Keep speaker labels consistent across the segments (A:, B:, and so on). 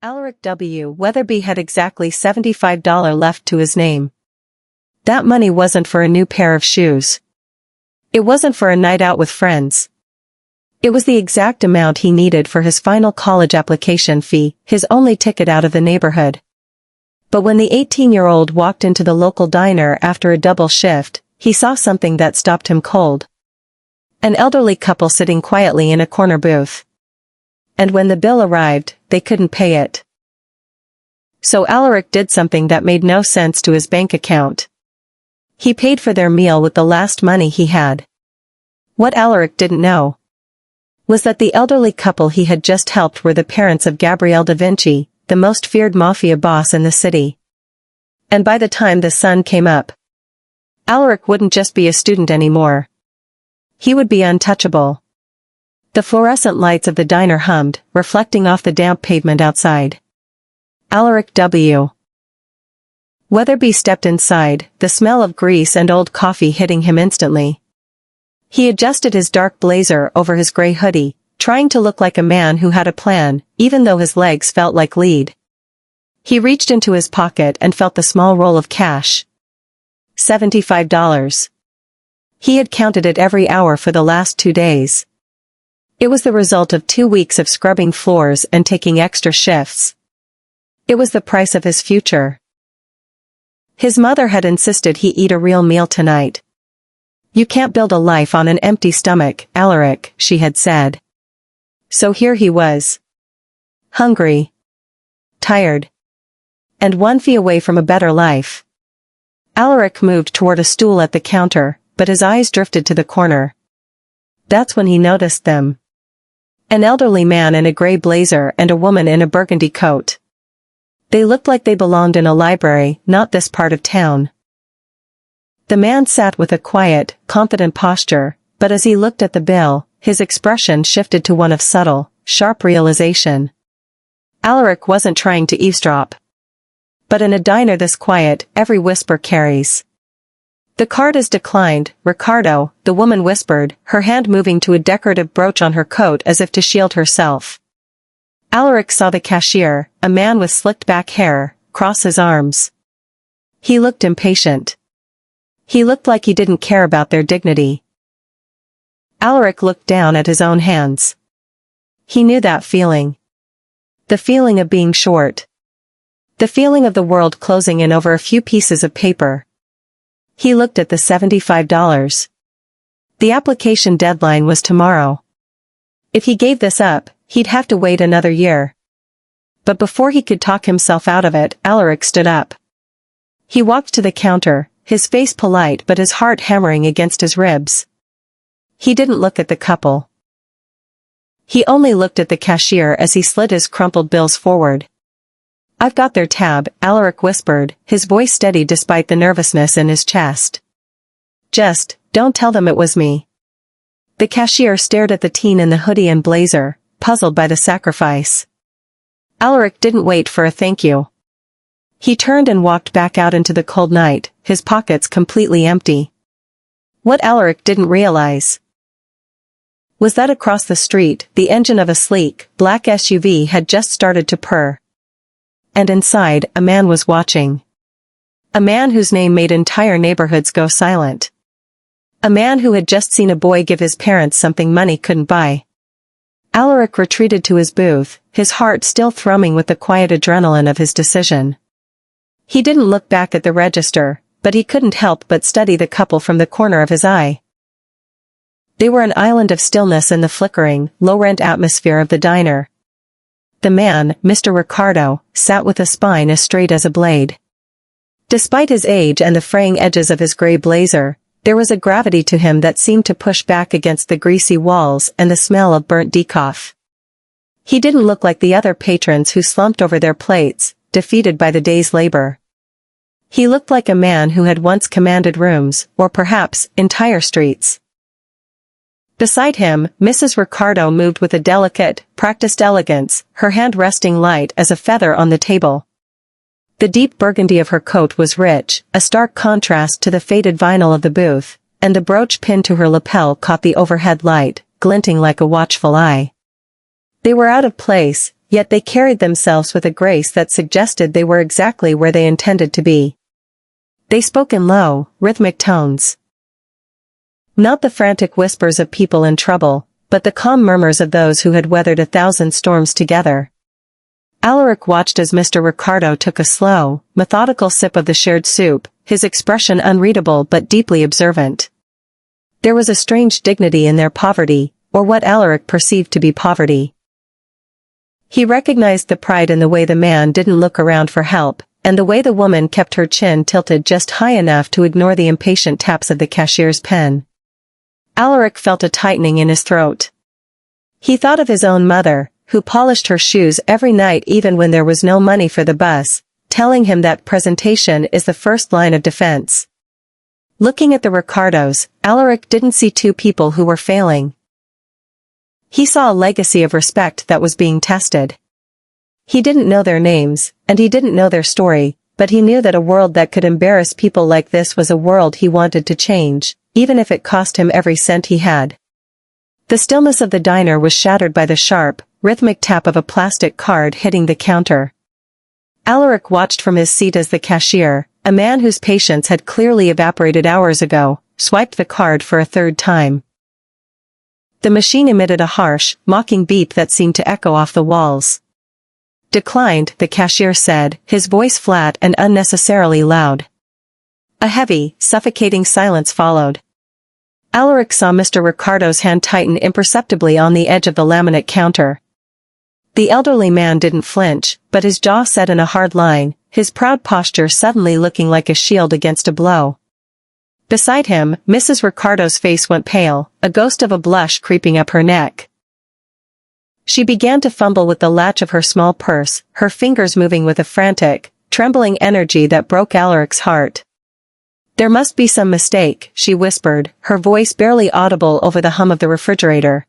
A: Alaric W. Weatherby had exactly $75 left to his name. That money wasn't for a new pair of shoes. It wasn't for a night out with friends. It was the exact amount he needed for his final college application fee, his only ticket out of the neighborhood. But when the 18-year-old walked into the local diner after a double shift, he saw something that stopped him cold. An elderly couple sitting quietly in a corner booth. And when the bill arrived, they couldn't pay it. So Alaric did something that made no sense to his bank account. He paid for their meal with the last money he had. What Alaric didn't know was that the elderly couple he had just helped were the parents of Gabrielle da Vinci, the most feared Mafia boss in the city. And by the time the sun came up, Alaric wouldn't just be a student anymore. He would be untouchable. The fluorescent lights of the diner hummed, reflecting off the damp pavement outside. Alaric W. Weatherby stepped inside, the smell of grease and old coffee hitting him instantly. He adjusted his dark blazer over his gray hoodie, trying to look like a man who had a plan, even though his legs felt like lead. He reached into his pocket and felt the small roll of cash. $75. He had counted it every hour for the last 2 days. It was the result of 2 weeks of scrubbing floors and taking extra shifts. It was the price of his future. His mother had insisted he eat a real meal tonight. "You can't build a life on an empty stomach, Alaric," she had said. So here he was. Hungry. Tired. And 1 fee away from a better life. Alaric moved toward a stool at the counter, but his eyes drifted to the corner. That's when he noticed them. An elderly man in a gray blazer and a woman in a burgundy coat. They looked like they belonged in a library, not this part of town. The man sat with a quiet, confident posture, but as he looked at the bill, his expression shifted to one of subtle, sharp realization. Alaric wasn't trying to eavesdrop. But in a diner this quiet, every whisper carries. "The card is declined, Ricardo," the woman whispered, her hand moving to a decorative brooch on her coat as if to shield herself. Alaric saw the cashier, a man with slicked back hair, cross his arms. He looked impatient. He looked like he didn't care about their dignity. Alaric looked down at his own hands. He knew that feeling. The feeling of being short. The feeling of the world closing in over a few pieces of paper. He looked at the $75. The application deadline was tomorrow. If he gave this up, he'd have to wait another year. But before he could talk himself out of it, Alaric stood up. He walked to the counter, his face polite but his heart hammering against his ribs. He didn't look at the couple. He only looked at the cashier as he slid his crumpled bills forward. "I've got their tab," Alaric whispered, his voice steady despite the nervousness in his chest. "Just, don't tell them it was me." The cashier stared at the teen in the hoodie and blazer, puzzled by the sacrifice. Alaric didn't wait for a thank you. He turned and walked back out into the cold night, his pockets completely empty. What Alaric didn't realize was that across the street, the engine of a sleek, black SUV had just started to purr. And inside, a man was watching. A man whose name made entire neighborhoods go silent. A man who had just seen a boy give his parents something money couldn't buy. Alaric retreated to his booth, his heart still thrumming with the quiet adrenaline of his decision. He didn't look back at the register, but he couldn't help but study the couple from the corner of his eye. They were an island of stillness in the flickering, low-rent atmosphere of the diner. The man, Mr. Ricardo, sat with a spine as straight as a blade. Despite his age and the fraying edges of his gray blazer, there was a gravity to him that seemed to push back against the greasy walls and the smell of burnt decaf. He didn't look like the other patrons who slumped over their plates, defeated by the day's labor. He looked like a man who had once commanded rooms, or perhaps, entire streets. Beside him, Mrs. Ricardo moved with a delicate, practiced elegance, her hand resting light as a feather on the table. The deep burgundy of her coat was rich, a stark contrast to the faded vinyl of the booth, and the brooch pinned to her lapel caught the overhead light, glinting like a watchful eye. They were out of place, yet they carried themselves with a grace that suggested they were exactly where they intended to be. They spoke in low, rhythmic tones. Not the frantic whispers of people in trouble, but the calm murmurs of those who had weathered 1,000 storms together. Alaric watched as Mr. Ricardo took a slow, methodical sip of the shared soup, his expression unreadable but deeply observant. There was a strange dignity in their poverty, or what Alaric perceived to be poverty. He recognized the pride in the way the man didn't look around for help, and the way the woman kept her chin tilted just high enough to ignore the impatient taps of the cashier's pen. Alaric felt a tightening in his throat. He thought of his own mother, who polished her shoes every night even when there was no money for the bus, telling him that presentation is the first line of defense. Looking at the Ricardos, Alaric didn't see two people who were failing. He saw a legacy of respect that was being tested. He didn't know their names, and he didn't know their story, but he knew that a world that could embarrass people like this was a world he wanted to change, even if it cost him every cent he had. The stillness of the diner was shattered by the sharp, rhythmic tap of a plastic card hitting the counter. Alaric watched from his seat as the cashier, a man whose patience had clearly evaporated hours ago, swiped the card for a third time. The machine emitted a harsh, mocking beep that seemed to echo off the walls. Declined, the cashier said, his voice flat and unnecessarily loud. A heavy, suffocating silence followed. Alaric saw Mr. Ricardo's hand tighten imperceptibly on the edge of the laminate counter. The elderly man didn't flinch, but his jaw set in a hard line, his proud posture suddenly looking like a shield against a blow. Beside him, Mrs. Ricardo's face went pale, a ghost of a blush creeping up her neck. She began to fumble with the latch of her small purse, her fingers moving with a frantic, trembling energy that broke Alaric's heart. "There must be some mistake," she whispered, her voice barely audible over the hum of the refrigerator.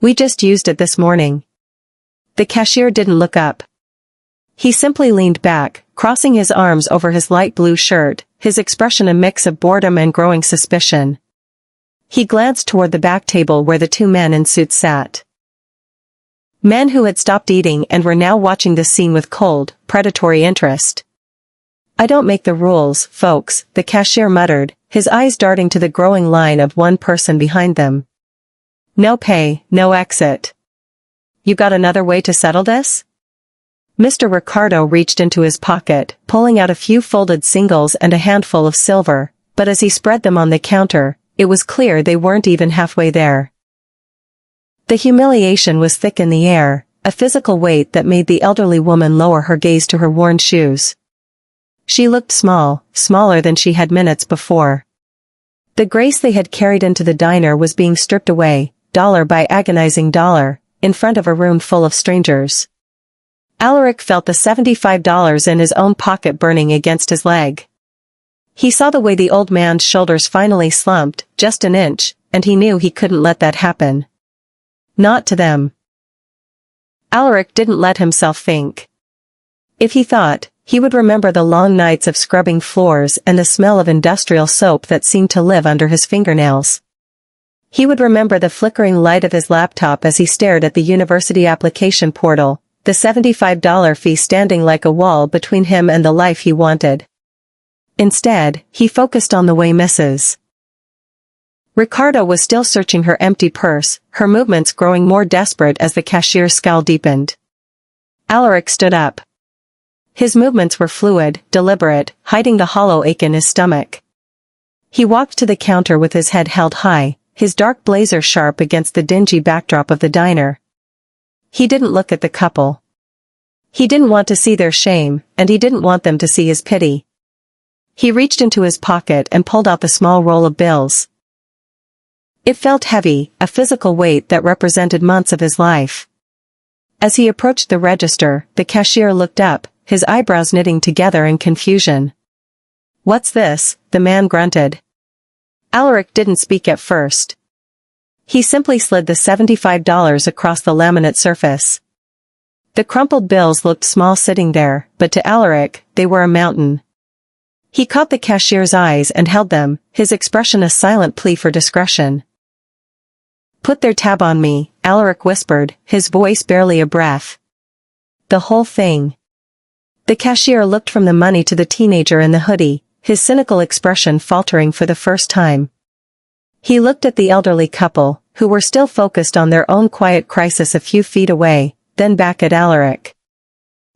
A: "We just used it this morning." The cashier didn't look up. He simply leaned back, crossing his arms over his light blue shirt, his expression a mix of boredom and growing suspicion. He glanced toward the back table where the two men in suits sat. Men who had stopped eating and were now watching the scene with cold, predatory interest. "I don't make the rules, folks," the cashier muttered, his eyes darting to the growing line of one person behind them. "No pay, no exit. You got another way to settle this?" Mr. Ricardo reached into his pocket, pulling out a few folded singles and a handful of silver, but as he spread them on the counter, it was clear they weren't even halfway there. The humiliation was thick in the air, a physical weight that made the elderly woman lower her gaze to her worn shoes. She looked small, smaller than she had minutes before. The grace they had carried into the diner was being stripped away, dollar by agonizing dollar, in front of a room full of strangers. Alaric felt the $75 in his own pocket burning against his leg. He saw the way the old man's shoulders finally slumped, just an inch, and he knew he couldn't let that happen. Not to them. Alaric didn't let himself think. If he thought, he would remember the long nights of scrubbing floors and the smell of industrial soap that seemed to live under his fingernails. He would remember the flickering light of his laptop as he stared at the university application portal, the $75 fee standing like a wall between him and the life he wanted. Instead, he focused on the way Mrs. Ricardo was still searching her empty purse, her movements growing more desperate as the cashier's scowl deepened. Alaric stood up. His movements were fluid, deliberate, hiding the hollow ache in his stomach. He walked to the counter with his head held high, his dark blazer sharp against the dingy backdrop of the diner. He didn't look at the couple. He didn't want to see their shame, and he didn't want them to see his pity. He reached into his pocket and pulled out the small roll of bills. It felt heavy, a physical weight that represented months of his life. As he approached the register, the cashier looked up, his eyebrows knitting together in confusion. "What's this?" the man grunted. Alaric didn't speak at first. He simply slid the $75 across the laminate surface. The crumpled bills looked small sitting there, but to Alaric, they were a mountain. He caught the cashier's eyes and held them, his expression a silent plea for discretion. "Put their tab on me," Alaric whispered, his voice barely a breath. the whole thing. The cashier looked from the money to the teenager in the hoodie, his cynical expression faltering for the first time. He looked at the elderly couple, who were still focused on their own quiet crisis a few feet away, then back at Alaric.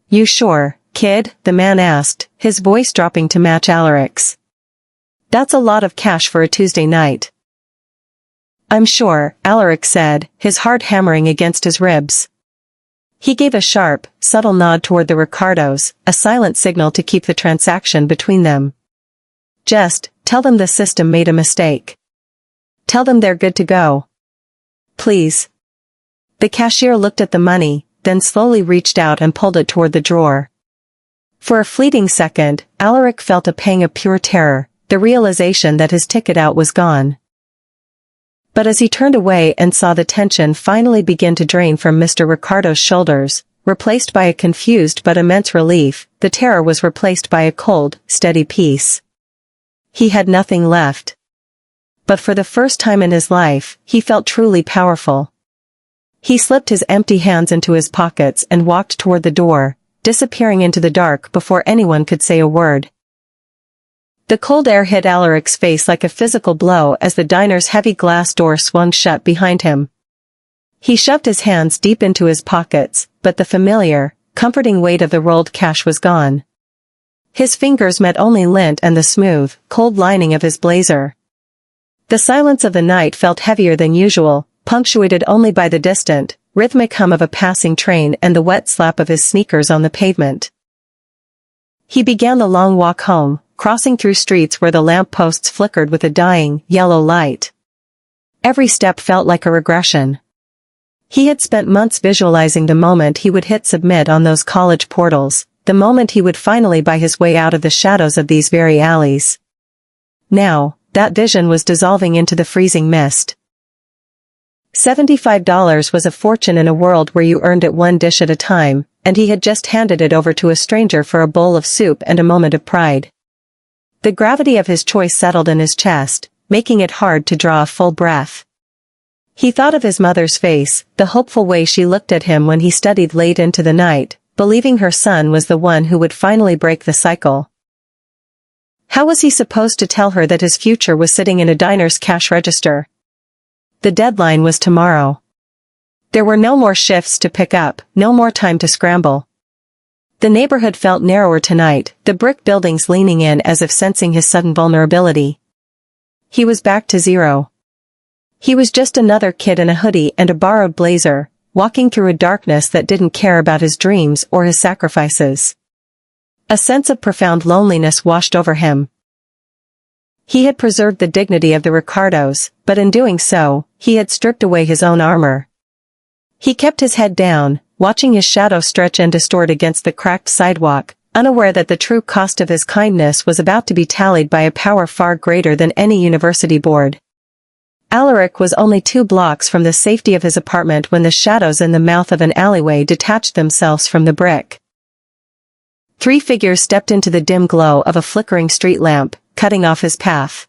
A: "You sure, kid?" the man asked, his voice dropping to match Alaric's. "That's a lot of cash for a Tuesday night." "I'm sure," Alaric said, his heart hammering against his ribs. He gave a sharp, subtle nod toward the Ricardos, a silent signal to keep the transaction between them. "Just, tell them the system made a mistake. Tell them they're good to go. Please." The cashier looked at the money, then slowly reached out and pulled it toward the drawer. For a fleeting second, Alaric felt a pang of pure terror, the realization that his ticket out was gone. But as he turned away and saw the tension finally begin to drain from Mr. Ricardo's shoulders, replaced by a confused but immense relief, the terror was replaced by a cold, steady peace. He had nothing left. But for the first time in his life, he felt truly powerful. He slipped his empty hands into his pockets and walked toward the door, disappearing into the dark before anyone could say a word. The cold air hit Alaric's face like a physical blow as the diner's heavy glass door swung shut behind him. He shoved his hands deep into his pockets, but the familiar, comforting weight of the rolled cash was gone. His fingers met only lint and the smooth, cold lining of his blazer. The silence of the night felt heavier than usual, punctuated only by the distant, rhythmic hum of a passing train and the wet slap of his sneakers on the pavement. He began the long walk home, crossing through streets where the lamp posts flickered with a dying, yellow light. Every step felt like a regression. He had spent months visualizing the moment he would hit submit on those college portals, the moment he would finally buy his way out of the shadows of these very alleys. Now, that vision was dissolving into the freezing mist. $75 was a fortune in a world where you earned it one dish at a time, and he had just handed it over to a stranger for a bowl of soup and a moment of pride. The gravity of his choice settled in his chest, making it hard to draw a full breath. He thought of his mother's face, the hopeful way she looked at him when he studied late into the night, believing her son was the one who would finally break the cycle. How was he supposed to tell her that his future was sitting in a diner's cash register? The deadline was tomorrow. There were no more shifts to pick up, no more time to scramble. The neighborhood felt narrower tonight, the brick buildings leaning in as if sensing his sudden vulnerability. He was back to zero. He was just another kid in a hoodie and a borrowed blazer, walking through a darkness that didn't care about his dreams or his sacrifices. A sense of profound loneliness washed over him. He had preserved the dignity of the Ricardos, but in doing so, he had stripped away his own armor. He kept his head down, watching his shadow stretch and distort against the cracked sidewalk, unaware that the true cost of his kindness was about to be tallied by a power far greater than any university board. Alaric was only 2 blocks from the safety of his apartment when the shadows in the mouth of an alleyway detached themselves from the brick. 3 figures stepped into the dim glow of a flickering street lamp, cutting off his path.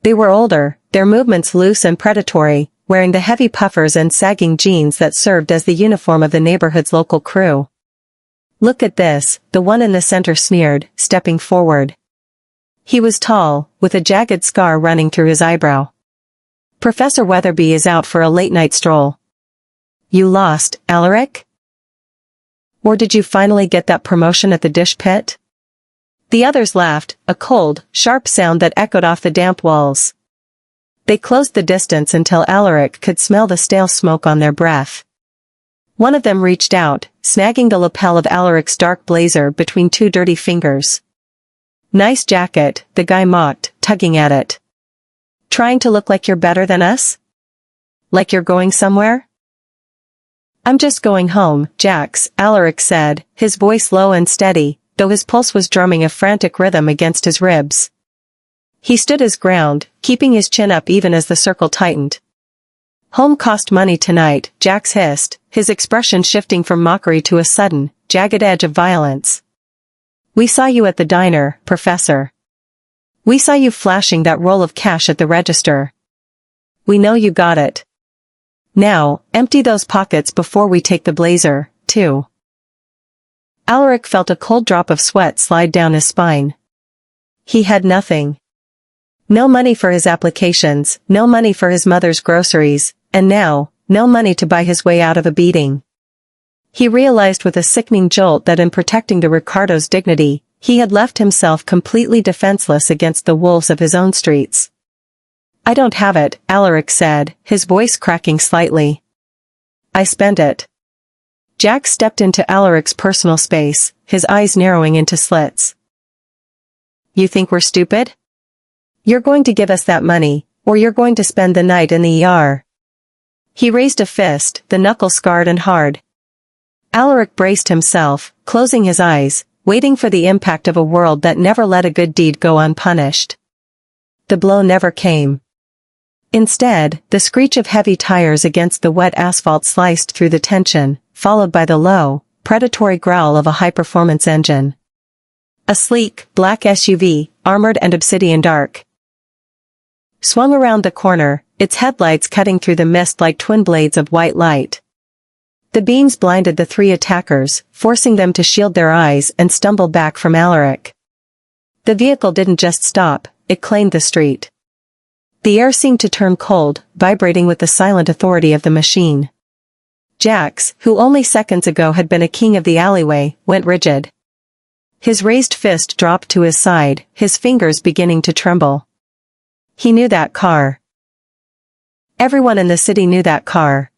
A: They were older, their movements loose and predatory, wearing the heavy puffers and sagging jeans that served as the uniform of the neighborhood's local crew. "Look at this," the one in the center sneered, stepping forward. He was tall, with a jagged scar running through his eyebrow. "Professor Weatherby is out for a late-night stroll." "You lost, Alaric? Or did you finally get that promotion at the dish pit?" The others laughed, a cold, sharp sound that echoed off the damp walls. They closed the distance until Alaric could smell the stale smoke on their breath. One of them reached out, snagging the lapel of Alaric's dark blazer between 2 dirty fingers. "Nice jacket," the guy mocked, tugging at it. "Trying to look like you're better than us? Like you're going somewhere?" "I'm just going home, Jax," Alaric said, his voice low and steady, though his pulse was drumming a frantic rhythm against his ribs. He stood his ground, keeping his chin up even as the circle tightened. "Home cost money tonight," Jax hissed, his expression shifting from mockery to a sudden, jagged edge of violence. "We saw you at the diner, Professor. We saw you flashing that roll of cash at the register. We know you got it. Now, empty those pockets before we take the blazer, too." Alaric felt a cold drop of sweat slide down his spine. He had nothing. No money for his applications, no money for his mother's groceries, and now, no money to buy his way out of a beating. He realized with a sickening jolt that in protecting the Ricardo's dignity, he had left himself completely defenseless against the wolves of his own streets. "I don't have it," Alaric said, his voice cracking slightly. "I spent it." Jack stepped into Alaric's personal space, his eyes narrowing into slits. "You think we're stupid? You're going to give us that money, or you're going to spend the night in the ER." He raised a fist, the knuckle scarred and hard. Alaric braced himself, closing his eyes, waiting for the impact of a world that never let a good deed go unpunished. The blow never came. Instead, the screech of heavy tires against the wet asphalt sliced through the tension, followed by the low, predatory growl of a high-performance engine. A sleek, black SUV, armored and obsidian dark, swung around the corner, its headlights cutting through the mist like twin blades of white light. The beams blinded the three attackers, forcing them to shield their eyes and stumble back from Alaric. The vehicle didn't just stop, it claimed the street. The air seemed to turn cold, vibrating with the silent authority of the machine. Jax, who only seconds ago had been a king of the alleyway, went rigid. His raised fist dropped to his side, his fingers beginning to tremble. He knew that car. Everyone in the city knew that car.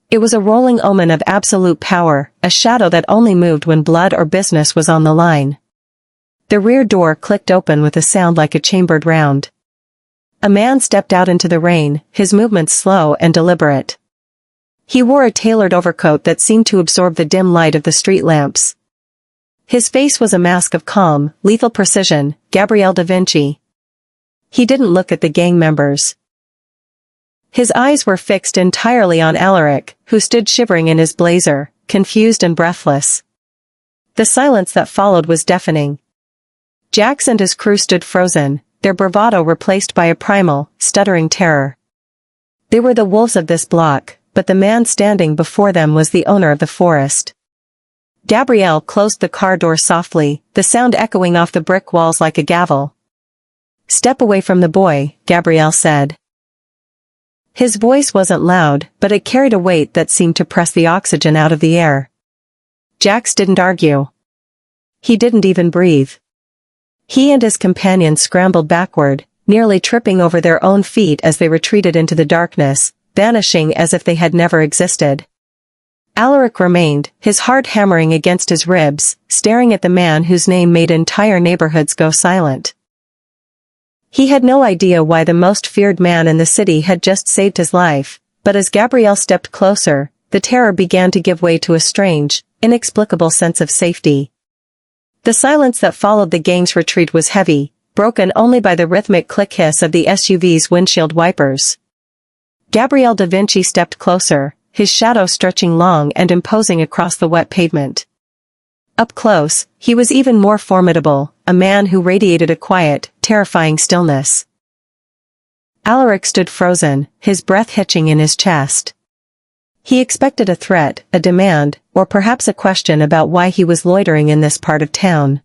A: It was a rolling omen of absolute power, a shadow that only moved when blood or business was on the line. The rear door clicked open with a sound like a chambered round. A man stepped out into the rain, his movements slow and deliberate. He wore a tailored overcoat that seemed to absorb the dim light of the street lamps. His face was a mask of calm, lethal precision, Gabriel da Vinci. He didn't look at the gang members. His eyes were fixed entirely on Alaric, who stood shivering in his blazer, confused and breathless. The silence that followed was deafening. Jax and his crew stood frozen, their bravado replaced by a primal, stuttering terror. They were the wolves of this block, but the man standing before them was the owner of the forest. Gabrielle closed the car door softly, the sound echoing off the brick walls like a gavel. "Step away from the boy," Gabrielle said. His voice wasn't loud, but it carried a weight that seemed to press the oxygen out of the air. Jax didn't argue. He didn't even breathe. He and his companion scrambled backward, nearly tripping over their own feet as they retreated into the darkness, vanishing as if they had never existed. Alaric remained, his heart hammering against his ribs, staring at the man whose name made entire neighborhoods go silent. He had no idea why the most feared man in the city had just saved his life, but as Gabrielle stepped closer, the terror began to give way to a strange, inexplicable sense of safety. The silence that followed the gang's retreat was heavy, broken only by the rhythmic click-hiss of the SUV's windshield wipers. Gabriel da Vinci stepped closer, his shadow stretching long and imposing across the wet pavement. Up close, he was even more formidable, a man who radiated a quiet, terrifying stillness. Alaric stood frozen, his breath hitching in his chest. He expected a threat, a demand, or perhaps a question about why he was loitering in this part of town.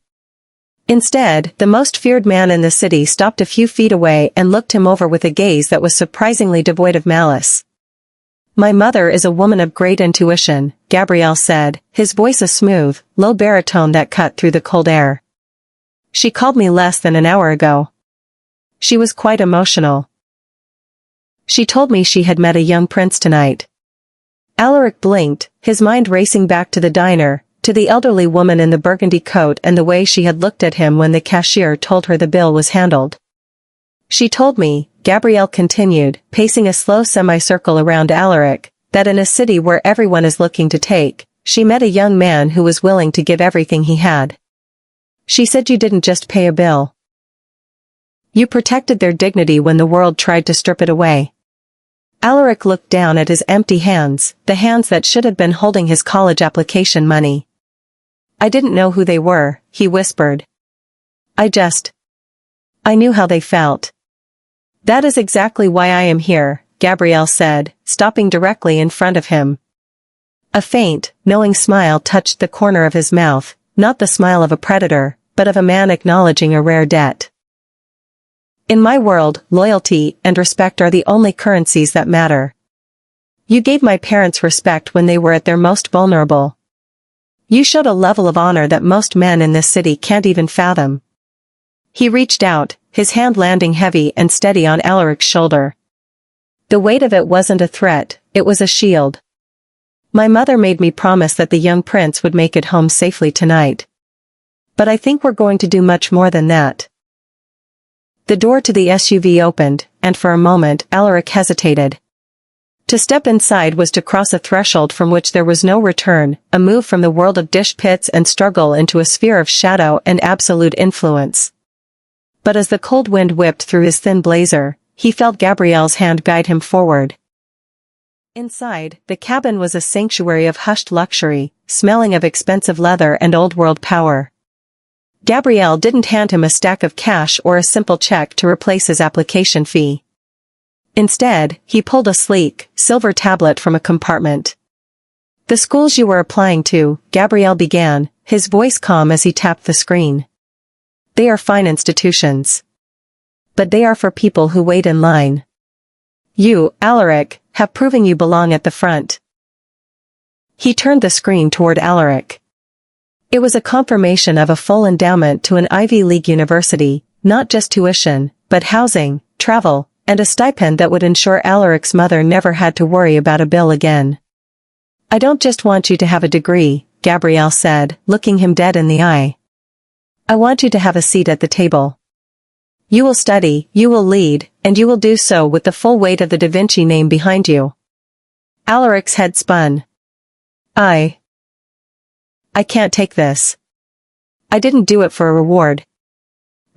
A: Instead, the most feared man in the city stopped a few feet away and looked him over with a gaze that was surprisingly devoid of malice. "My mother is a woman of great intuition," Gabrielle said, his voice a smooth, low baritone that cut through the cold air. "She called me less than an hour ago. She was quite emotional. She told me she had met a young prince tonight." Alaric blinked, his mind racing back to the diner, to the elderly woman in the burgundy coat and the way she had looked at him when the cashier told her the bill was handled. "She told me," Gabrielle continued, pacing a slow semicircle around Alaric, "that in a city where everyone is looking to take, she met a young man who was willing to give everything he had. She said you didn't just pay a bill. You protected their dignity when the world tried to strip it away." Alaric looked down at his empty hands, the hands that should have been holding his college application money. "I didn't know who they were," he whispered. I knew how they felt." "That is exactly why I am here," Gabrielle said, stopping directly in front of him. A faint, knowing smile touched the corner of his mouth, not the smile of a predator, but of a man acknowledging a rare debt. In my world, loyalty and respect are the only currencies that matter. You gave my parents respect when they were at their most vulnerable. You showed a level of honor that most men in this city can't even fathom. He reached out, his hand landing heavy and steady on Alaric's shoulder. The weight of it wasn't a threat, it was a shield. My mother made me promise that the young prince would make it home safely tonight. But I think we're going to do much more than that. The door to the SUV opened, and for a moment Alaric hesitated. To step inside was to cross a threshold from which there was no return, a move from the world of dish pits and struggle into a sphere of shadow and absolute influence. But as the cold wind whipped through his thin blazer, he felt Gabrielle's hand guide him forward. Inside, the cabin was a sanctuary of hushed luxury, smelling of expensive leather and old-world power. Gabrielle didn't hand him a stack of cash or a simple check to replace his application fee. Instead, he pulled a sleek, silver tablet from a compartment. The schools you were applying to, Gabrielle began, his voice calm as he tapped the screen. They are fine institutions. But they are for people who wait in line. You, Alaric, have proven you belong at the front. He turned the screen toward Alaric. It was a confirmation of a full endowment to an Ivy League university, not just tuition, but housing, travel, and a stipend that would ensure Alaric's mother never had to worry about a bill again. I don't just want you to have a degree, Gabrielle said, looking him dead in the eye. I want you to have a seat at the table. You will study, you will lead, and you will do so with the full weight of the Da Vinci name behind you. Alaric's head spun. I can't take this. I didn't do it for a reward.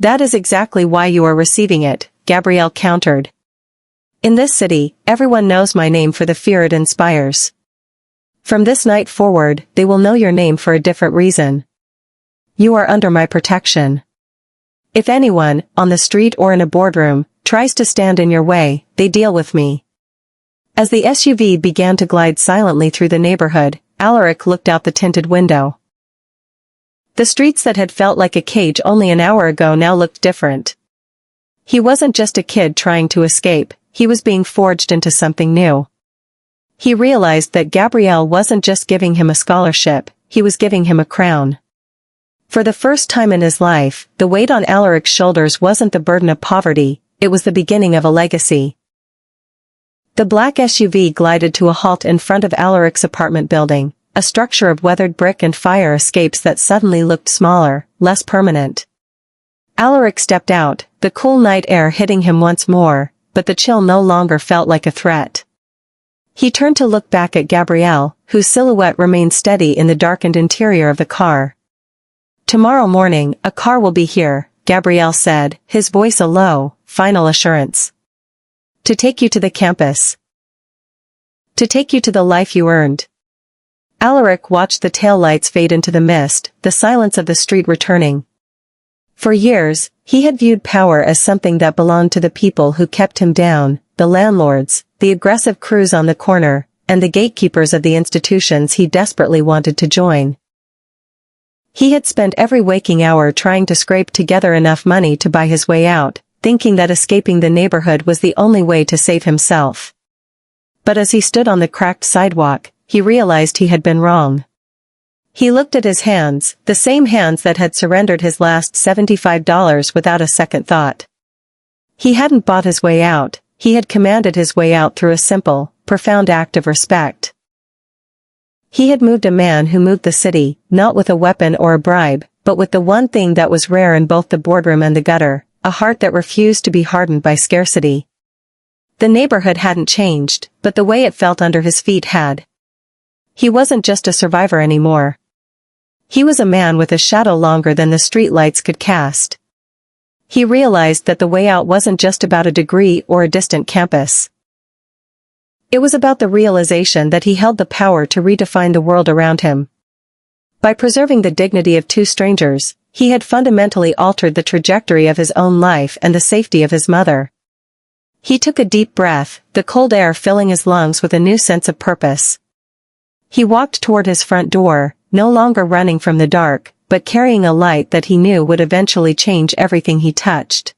A: That is exactly why you are receiving it, Gabrielle countered. In this city, everyone knows my name for the fear it inspires. From this night forward, they will know your name for a different reason. You are under my protection. If anyone, on the street or in a boardroom, tries to stand in your way, they deal with me. As the SUV began to glide silently through the neighborhood, Alaric looked out the tinted window. The streets that had felt like a cage only an hour ago now looked different. He wasn't just a kid trying to escape, he was being forged into something new. He realized that Gabrielle wasn't just giving him a scholarship, he was giving him a crown. For the first time in his life, the weight on Alaric's shoulders wasn't the burden of poverty, it was the beginning of a legacy. The black SUV glided to a halt in front of Alaric's apartment building, a structure of weathered brick and fire escapes that suddenly looked smaller, less permanent. Alaric stepped out, the cool night air hitting him once more, but the chill no longer felt like a threat. He turned to look back at Gabrielle, whose silhouette remained steady in the darkened interior of the car. Tomorrow morning, a car will be here, Gabrielle said, his voice a low, final assurance. To take you to the campus. To take you to the life you earned. Alaric watched the taillights fade into the mist, the silence of the street returning. For years, he had viewed power as something that belonged to the people who kept him down, the landlords, the aggressive crews on the corner, and the gatekeepers of the institutions he desperately wanted to join. He had spent every waking hour trying to scrape together enough money to buy his way out, thinking that escaping the neighborhood was the only way to save himself. But as he stood on the cracked sidewalk, he realized he had been wrong. He looked at his hands, the same hands that had surrendered his last $75 without a second thought. He hadn't bought his way out, he had commanded his way out through a simple, profound act of respect. He had moved a man who moved the city, not with a weapon or a bribe, but with the one thing that was rare in both the boardroom and the gutter, a heart that refused to be hardened by scarcity. The neighborhood hadn't changed, but the way it felt under his feet had. He wasn't just a survivor anymore. He was a man with a shadow longer than the streetlights could cast. He realized that the way out wasn't just about a degree or a distant campus. It was about the realization that he held the power to redefine the world around him. By preserving the dignity of two strangers, he had fundamentally altered the trajectory of his own life and the safety of his mother. He took a deep breath, the cold air filling his lungs with a new sense of purpose. He walked toward his front door, no longer running from the dark, but carrying a light that he knew would eventually change everything he touched.